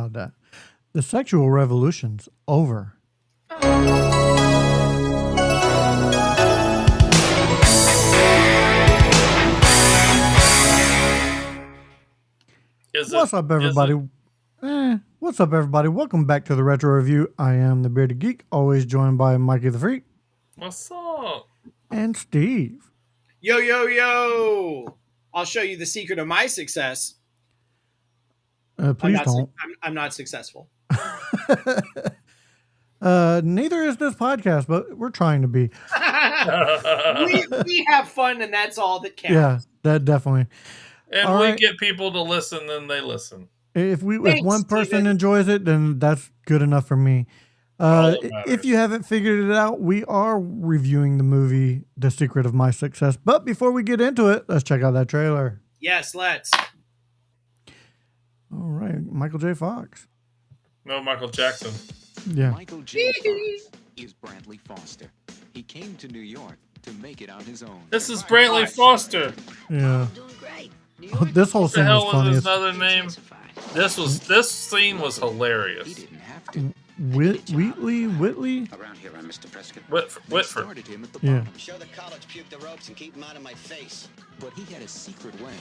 that. The sexual revolution's over. What's up, everybody? What's up, everybody? Welcome back to the Retro Review. I am the Bearded Geek, always joined by Mikey the Freak. What's up? And Steve. Yo, yo, yo! I'll show you the secret of my success. Please don't. I'm not successful. Neither is this podcast, but we're trying to be. we have fun, and that's all that counts. Yeah, that definitely. And all we get people to listen, then they listen. If one person enjoys it, then that's good enough for me. If you haven't figured it out, we are reviewing the movie The Secret of My Success. But before we get into it, let's check out that trailer. Yes, let's. All right, Michael J. Fox. No, Michael Jackson. Yeah. Michael J. Fox is Brantley Foster. He came to New York to make it on his own. This is Brantley Foster. Yeah. Oh, this whole scene was funny. His other name? This scene was hilarious. He didn't have to. Whitley? Around here, I'm Mr. Prescott. Whitford. Yeah. Show the college puke the ropes and keep them out of my face. But he had a secret way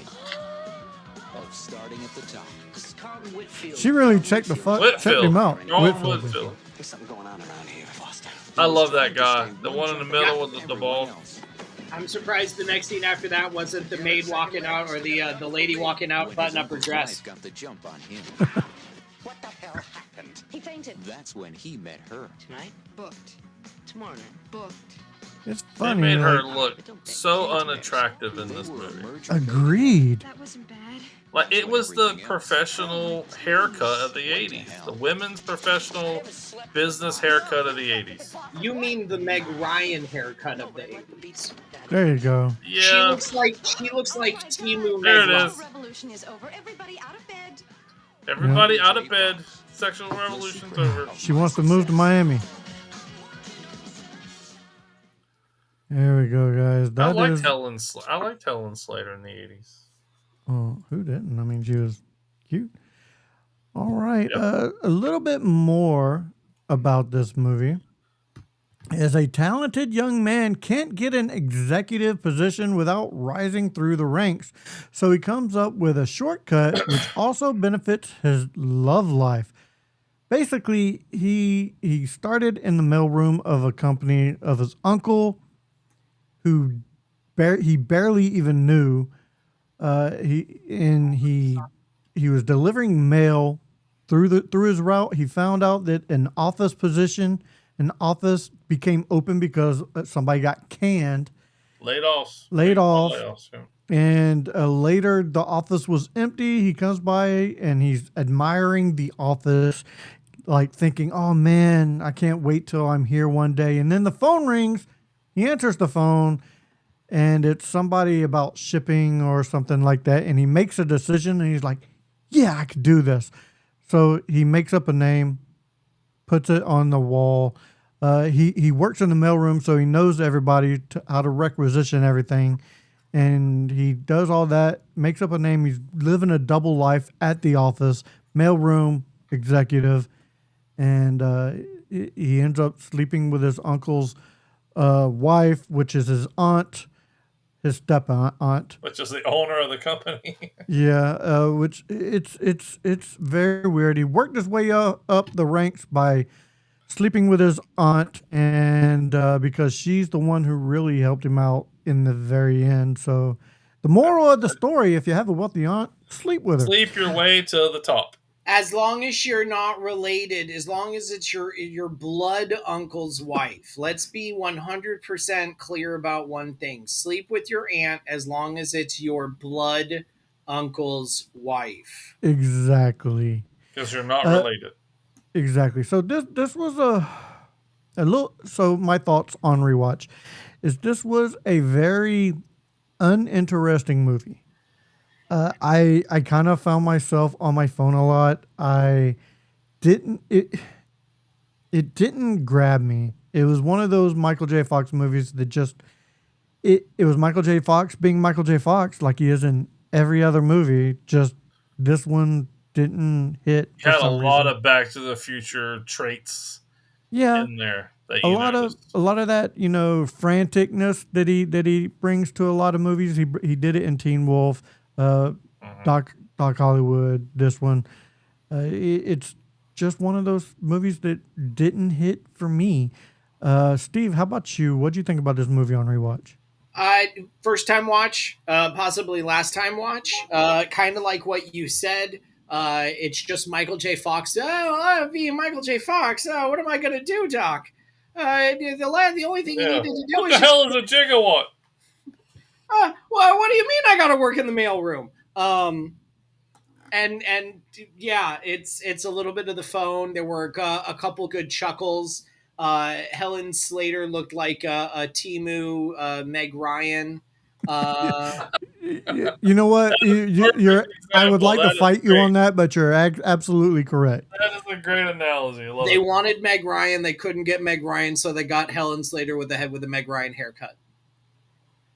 of starting at the top. This is Carlton Whitfield. She really checked him out. Whitfield. There's something going on around here, Foster. I love that guy. The one in the middle with the ball. I'm surprised the next scene after that wasn't the maid walking out or the lady walking out, button up her dress. Got the jump on him. What the hell happened? He fainted. That's when he met her. Tonight? Booked. Tomorrow night. Booked. It's They funny. made her look so unattractive in this movie. Agreed. That wasn't bad. Like, it was the professional haircut of the 80s. The women's professional business haircut of the 80s. You mean the Meg Ryan haircut of the 80s? There you go. Yeah. She looks like Timu. There Meg it Ryan. is. Revolution is over. Everybody out of bed. Everybody out of bed. Sexual revolution's over. She wants to move to Miami. There we go, guys. I liked Helen Slater in the 80s. Oh, who didn't? I mean, she was cute. All right. Yep. A little bit more about this movie. As a talented young man can't get an executive position without rising through the ranks. So he comes up with a shortcut, which also benefits his love life. Basically, he started in the mailroom of a company of his uncle, who he barely even knew. He was delivering mail through his route. He found out that an office became open because somebody got canned. Laid off. Layoffs, yeah. And later the office was empty. He comes by and he's admiring the office, like thinking, oh man, I can't wait till I'm here one day. And then the phone rings. He answers the phone and it's somebody about shipping or something like that. And he makes a decision and he's like, yeah, I could do this. So he makes up a name, puts it on the wall. He works in the mailroom, so he knows everybody how to requisition everything. And he does all that, makes up a name. He's living a double life at the office, mailroom executive. And he ends up sleeping with his uncle's wife, which is his aunt, his step aunt, which is the owner of the company. Yeah, which it's very weird. He worked his way up the ranks by sleeping with his aunt, and because she's the one who really helped him out in the very end. So the moral of the story, if you have a wealthy aunt, sleep with her. Sleep your way to the top. As long as you're not related, as long as it's your blood uncle's wife. Let's be 100% clear about one thing. Sleep with your aunt as long as it's your blood uncle's wife. Exactly. Because you're not related. Exactly. So this was a little. So my thoughts on rewatch is this was a very uninteresting movie. I kind of found myself on my phone a lot. It didn't grab me. It was one of those Michael J. Fox movies that just it was Michael J. Fox being Michael J. Fox like he is in every other movie. Just this one didn't hit for Had a some lot reason. of Back to the Future traits Yeah, in there that a you lot of noticed. a lot of that, franticness that he brings to a lot of movies. He did it in Teen Wolf, uh, Hmm. Doc Hollywood. This one, it's just one of those movies that didn't hit for me. Steve, how about you? What'd you think about this movie on rewatch? Uh, First time watch, possibly last time watch. Kind of like what you said. It's just Michael J. Fox. Oh, I'll be Michael J. Fox. Oh, what am I gonna do, Doc? The only thing you Yeah. needed to do What is the just. hell is a gigawatt? Well, what do you mean? I got to work in the mailroom? And yeah, it's a little bit of the phone. There were a couple good chuckles. Helen Slater looked like a Timu Meg Ryan. Uh, You know what? That is a perfect I would example. like to That is fight you great. on that, but you're absolutely correct. That is a great analogy. I love they it. wanted Meg Ryan. They couldn't get Meg Ryan, so they got Helen Slater with the head with the Meg Ryan haircut.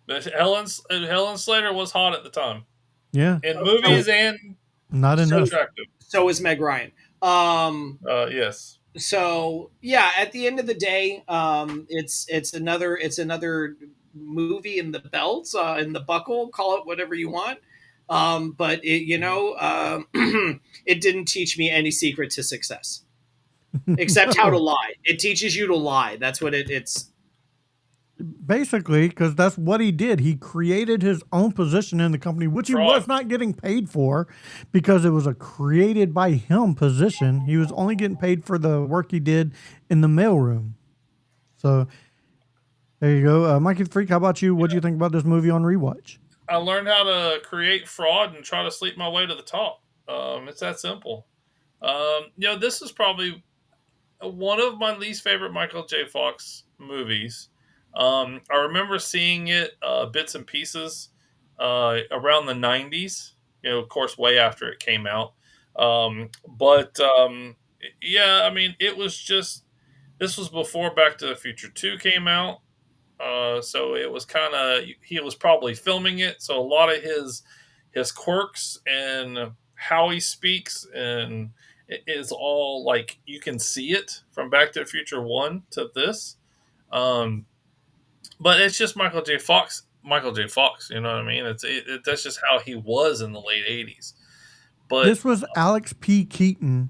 But Helen Slater was hot at the time Yeah, in So movies and not so enough. attractive. so is Meg Ryan. Yes. So yeah, at the end of the day, it's another movie in the belt, in the buckle, call it whatever you want. But it didn't teach me any secret to success except how to No. lie. It teaches you to lie. That's what it's. Basically, because that's what he did. He created his own position in the company, which he Fraud. was not getting paid for because it was a created by him position. He was only getting paid for the work he did in the mailroom. So there you go. Mikey the Freak, how about you? What do you think about this movie on rewatch? I learned how to create fraud and try to sleep my way to the top. It's that simple. This is probably one of my least favorite Michael J. Fox movies. I remember seeing it bits and pieces around the 90s, of course, way after it came out. But yeah, I mean, it was just, this was before Back to the Future 2 came out. So it was kind of, he was probably filming it. So a lot of his quirks and how he speaks and it is all like you can see it from Back to the Future 1 to this. Um, but it's just Michael J. Fox. Michael J. Fox, you know what I mean? That's just how he was in the late 80s. But This was Alex P. Keaton.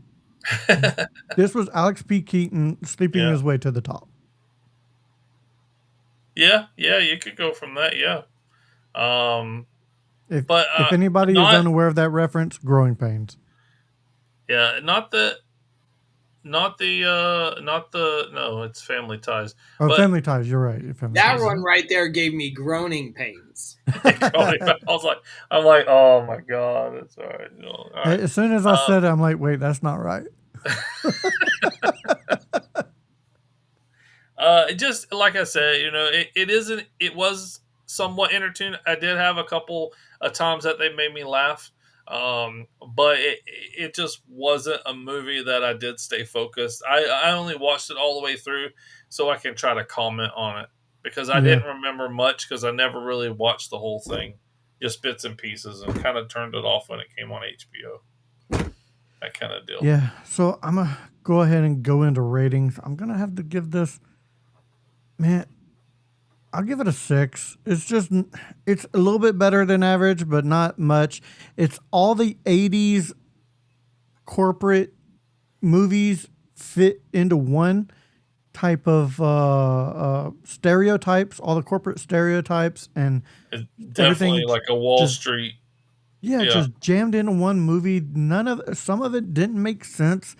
This was Alex P. Keaton sleeping yeah, his way to the top. yeah, you could go from that, yeah. Um, If but if anybody is not, unaware of that reference, growing pains. yeah, not the no, it's Family Ties. Oh, But Family Ties. You're right. Family That Ties. one right there gave me groaning pains. I was like, oh my god, it's all right, all right. As soon as I Um, said it, I'm like, wait, that's not right. just like I said, it isn't. It was somewhat entertaining. I did have a couple of times that they made me laugh, but it just wasn't a movie that I did stay focused. I only watched it all the way through so I can try to comment on it because I Yeah. didn't remember much because I never really watched the whole thing, just bits and pieces, and kind of turned it off when it came on HBO. That kind of deal. Yeah. So I'm going to go ahead and go into ratings. I'm going to have to give this, man, I'll give it a 6. It's a little bit better than average, but not much. It's all the 80s corporate movies fit into one type of stereotypes, all the corporate stereotypes, and It's definitely everything like a Wall just, Street. yeah, Yeah. just jammed into one movie. Some of it didn't make sense.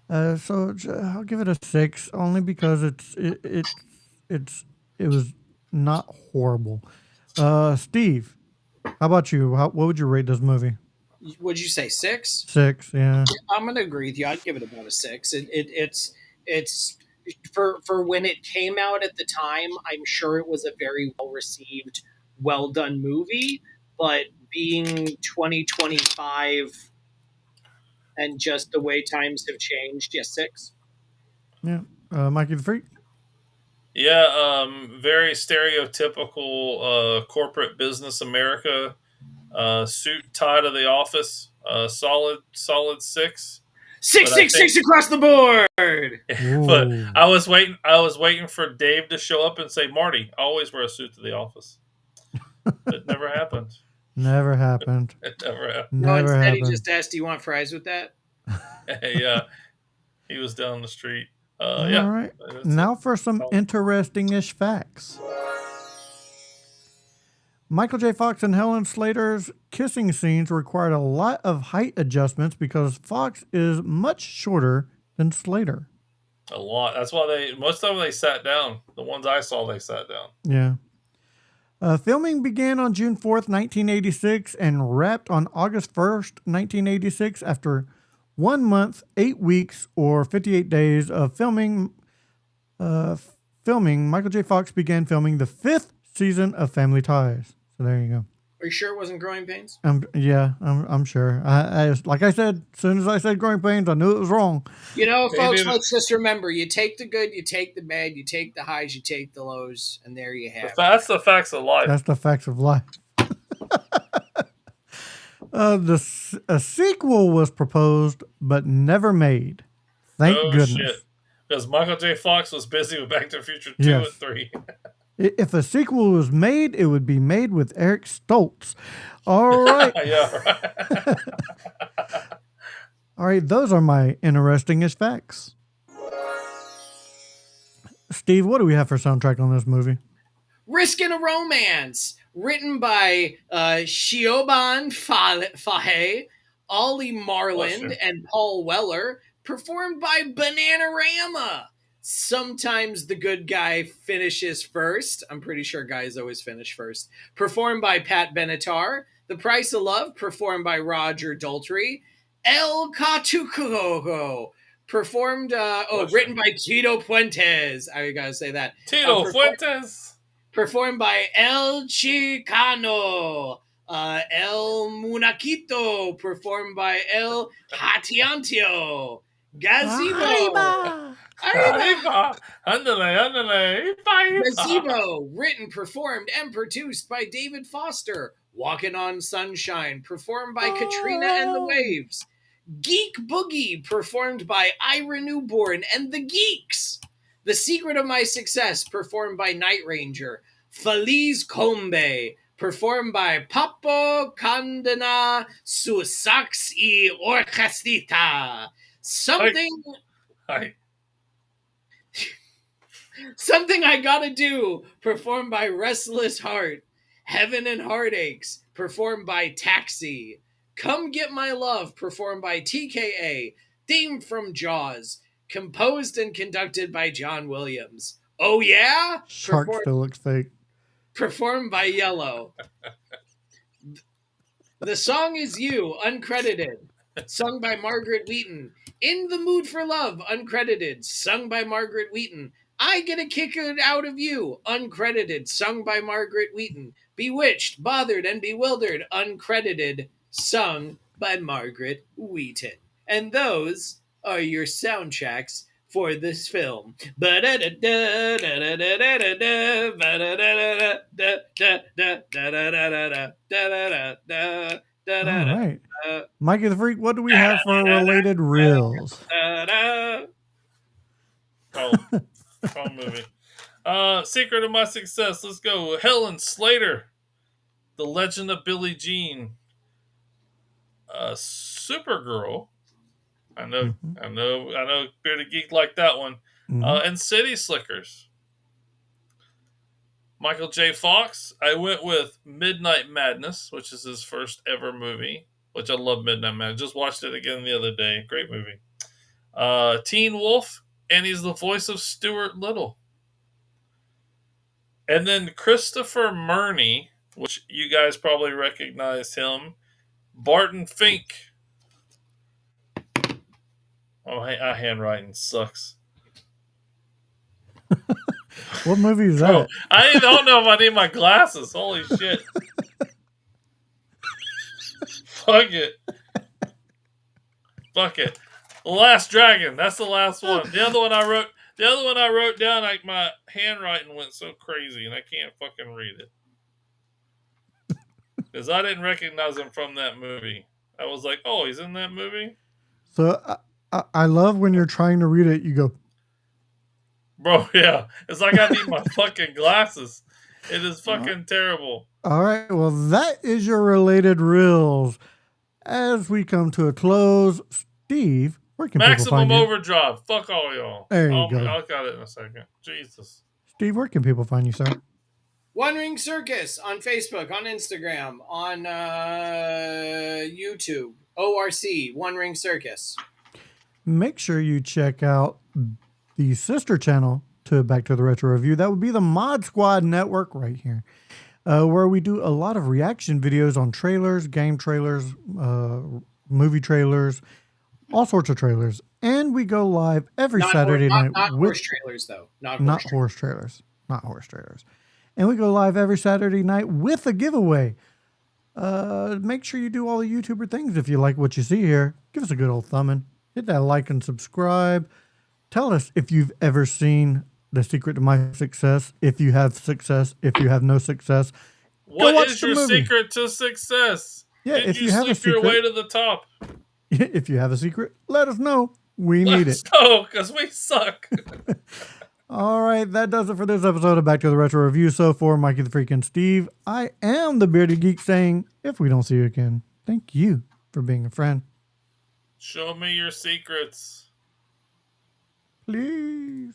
I'll give it a 6 only because it's it was not horrible. Steve, how about you? What would you rate this movie? Would you say 6? 6, yeah. I'm going to agree with you. I'd give it about a 6. It's for when it came out at the time. I'm sure it was a very well received, well done movie. But being 2025 and just the way times have changed, yes, 6. Yeah. Mikey the Freak? Yeah, very stereotypical corporate business America suit tie to the office. Solid 6. Six, But I six, think- six across the board. But Ooh. I was waiting for Dave to show up and say, Marty, I always wear a suit to the office. It never happened. Never happened. It never happened. No, Never instead he happened. just asked, "Do you want fries with that?" Yeah, he was down the street. All Yeah. right. That's Now it. for some Oh. interesting-ish facts. Michael J. Fox and Helen Slater's kissing scenes required a lot of height adjustments because Fox is much shorter than Slater. A lot. That's why most of them they sat down. The ones I saw, they sat down. Yeah. Filming began on June 4th, 1986 and wrapped on August 1st, 1986 after 1 month, 8 weeks, or 58 days of filming. Michael J. Fox began filming the 5th season of Family Ties. So there you go. Are you sure it wasn't growing pains? I'm sure. I like I said, as soon as I said growing pains, I knew it was wrong. You know, Maybe folks, it- let's just remember: you take the good, you take the bad, you take the highs, you take the lows, and there you have it. That's the facts of life. That's the facts of life. A sequel was proposed but never made. Thank Oh, goodness. shit. Because Michael J. Fox was busy with Back to the Future 2 Yes. and 3. If a sequel was made, it would be made with Eric Stoltz. All right. Yeah, right. All right. Those are my interestingest facts. Steve, what do we have for soundtrack on this movie? Riskin' a Romance, written by Siobhan Fahey, Ollie Marland, Bless you. and Paul Weller, performed by Bananarama. Sometimes the good guy finishes first. I'm pretty sure guys always finish first. Performed by Pat Benatar. The Price of Love, performed by Roger Daltrey. El Catuco, performed, written by Tito Puentes. I gotta say that. Tito Fuentes. Performed by El Chicano. El Munaquito, performed by El Hatiantio. Gazebo. Arriba. Ándale. Ipa. Gazebo, written, performed, and produced by David Foster. Walking on Sunshine, performed by Katrina and the Waves. Geek Boogie, performed by Ira Newborn and the Geeks. The Secret of My Success, performed by Night Ranger. Feliz Combe, performed by Papo Condena Susax y Orquestita. Hi. Something I Gotta Do, performed by Restless Heart. Heaven and Heartaches, performed by Taxi. Come Get My Love, performed by TKA. Theme from Jaws, composed and conducted by John Williams. Oh Yeah? Shark still looks fake. Performed by Yellow. The Song Is You, uncredited. Sung by Margaret Wheaton. In the Mood for Love, uncredited. Sung by Margaret Wheaton. I Get a Kick Out of You, uncredited. Sung by Margaret Wheaton. Bewitched, Bothered, and Bewildered, uncredited. Sung by Margaret Wheaton. And those are your soundtracks for this film. All right. Mikey the Freak, what do we have for related reels? Wrong movie. Secret of My Success. Let's go. Helen Slater. The Legend of Billie Jean. Supergirl. I know, Bearded Geek like that one. And City Slickers. Michael J. Fox. I went with Midnight Madness, which is his first ever movie, which I love Midnight Madness. Just watched it again the other day. Great movie. Teen Wolf, and he's the voice of Stuart Little. And then Christopher Murney, which you guys probably recognize him. Barton Fink. Oh, our handwriting sucks. What movie is Bro, that? I don't know if I need my glasses. Holy shit. Fuck it. The Last Dragon. That's the last one. The other one I wrote down, like my handwriting went so crazy and I can't fucking read it. Because I didn't recognize him from that movie. I was like, oh, he's in that movie? So I love when you're trying to read it, you go, Bro, yeah. It's like I need my fucking glasses. It is fucking terrible. all right, well, that is your related reels. As we come to a close, Steve, where can people Maximum find you? Overdrive. Fuck all y'all. There you go. I'll got it in a second. Jesus. Steve, where can people find you, sir? One Ring Circus on Facebook, on Instagram, on YouTube. ORC, One Ring Circus. Make sure you check out the sister channel to Back to the Retro Review. That would be the Mod Squad Network right here, where we do a lot of reaction videos on trailers, game trailers, movie trailers, all sorts of trailers. And we go live every Saturday night not with horse trailers, though. Not horse trailers. Not horse trailers. And we go live every Saturday night with a giveaway. Make sure you do all the YouTuber things. If you like what you see here, give us a good old thumbing. Hit that like and subscribe. Tell us if you've ever seen The Secret to My Success. If you have success, if you have no success. What is your secret to success? Yeah, Did if you you have a sleep your way secret, to the top? if you have a secret, let us know. We need it. Let's go, because we suck. All right, that does it for this episode of Back to the Retro Review. So for Mikey the Freak and Steve, I am the Bearded Geek saying, if we don't see you again, thank you for being a friend. Show me your secrets. Please.